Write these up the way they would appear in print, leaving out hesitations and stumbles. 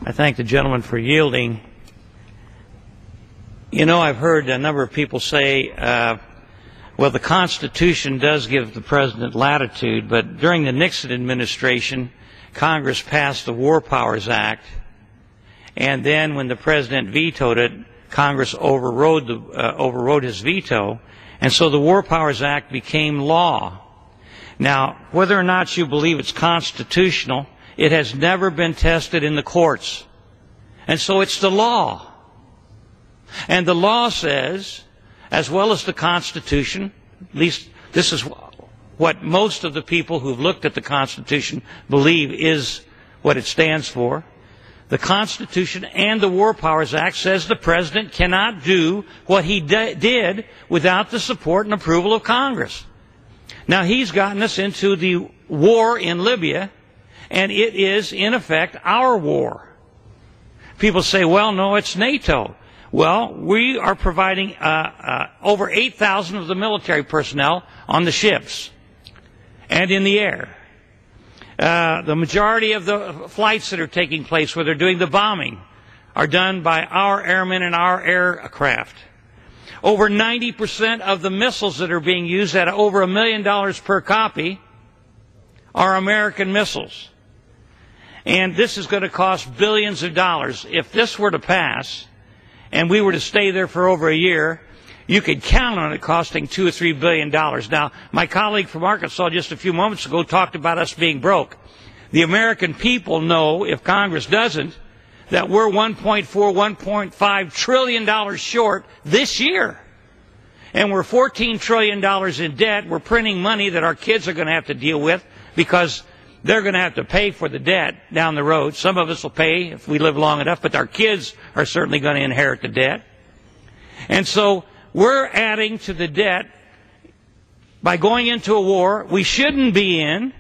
I thank the gentleman for yielding. You know, I've heard a number of people say, well, the Constitution does give the president latitude, but during the Nixon administration, Congress passed the War Powers Act, and then when the president vetoed it, Congress overrode his veto, and so the War Powers Act became law. Now, whether or not you believe it's constitutional, it has never been tested in the courts, and so it's the law. And the law says, as well as the Constitution, at least this is what most of the people who've looked at the Constitution believe is what it stands for, the Constitution and the War Powers Act says the president cannot do what he did without the support and approval of Congress. Now, he's gotten us into the war in Libya, and it is, in effect, our war. People say, well, no, it's NATO. Well, we are providing over 8,000 of the military personnel on the ships and in the air. The majority of the flights that are taking place where they're doing the bombing are done by our airmen and our aircraft. Over 90% of the missiles that are being used at over $1 million per copy are American missiles. And this is going to cost billions of dollars. If this were to pass, and we were to stay there for over a year, you could count on it costing $2 or $3 billion. Now, my colleague from Arkansas just a few moments ago talked about us being broke. The American people know, if Congress doesn't, that we're $1.4, $1.5 trillion short this year. And we're $14 trillion in debt. We're printing money that our kids are going to have to deal with because they're going to have to pay for the debt down the road. Some of us will pay if we live long enough, but our kids are certainly going to inherit the debt. And so we're adding to the debt by going into a war we shouldn't be in,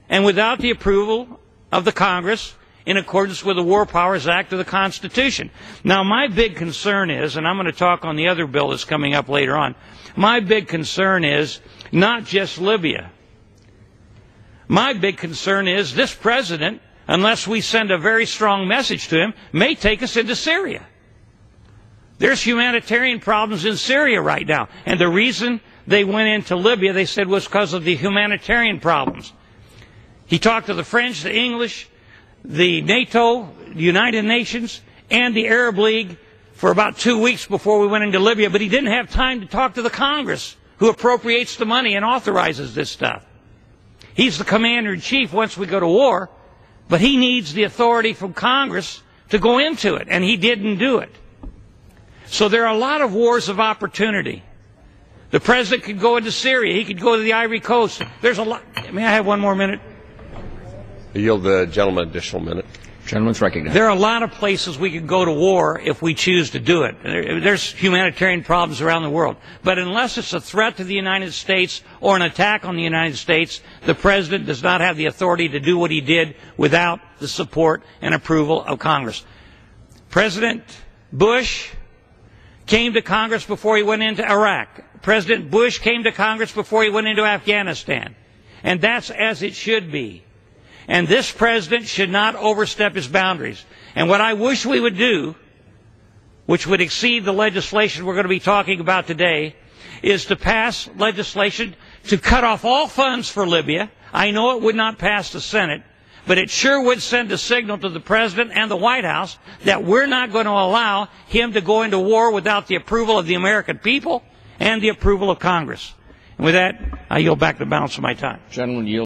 and without the approval of the Congress in accordance with the War Powers Act of the Constitution. Now, my big concern is, and I'm going to talk on the other bill that's coming up later on, my big concern is not just Libya. My big concern is this president, unless we send a very strong message to him, may take us into Syria. There's humanitarian problems in Syria right now. And the reason they went into Libya, they said, was because of the humanitarian problems. He talked to the French, the English, the NATO, the United Nations, and the Arab League for about 2 weeks before we went into Libya, but he didn't have time to talk to the Congress, who appropriates the money and authorizes this stuff. He's the commander-in-chief once we go to war, but he needs the authority from Congress to go into it, and he didn't do it. So there are a lot of wars of opportunity. The president could go into Syria. He could go to the Ivory Coast. There's a lot. May I have one more minute? I yield the gentleman an additional minute. Gentleman's recognized. There are a lot of places we could go to war if we choose to do it. There's humanitarian problems around the world. But unless it's a threat to the United States or an attack on the United States, the president does not have the authority to do what he did without the support and approval of Congress. President Bush came to Congress before he went into Iraq. President Bush came to Congress before he went into Afghanistan. And that's as it should be. And this president should not overstep his boundaries. And what I wish we would do, which would exceed the legislation we're going to be talking about today, is to pass legislation to cut off all funds for Libya. I know it would not pass the Senate, but it sure would send a signal to the president and the White House that we're not going to allow him to go into war without the approval of the American people and the approval of Congress. And with that, I yield back the balance of my time. Gentleman yield.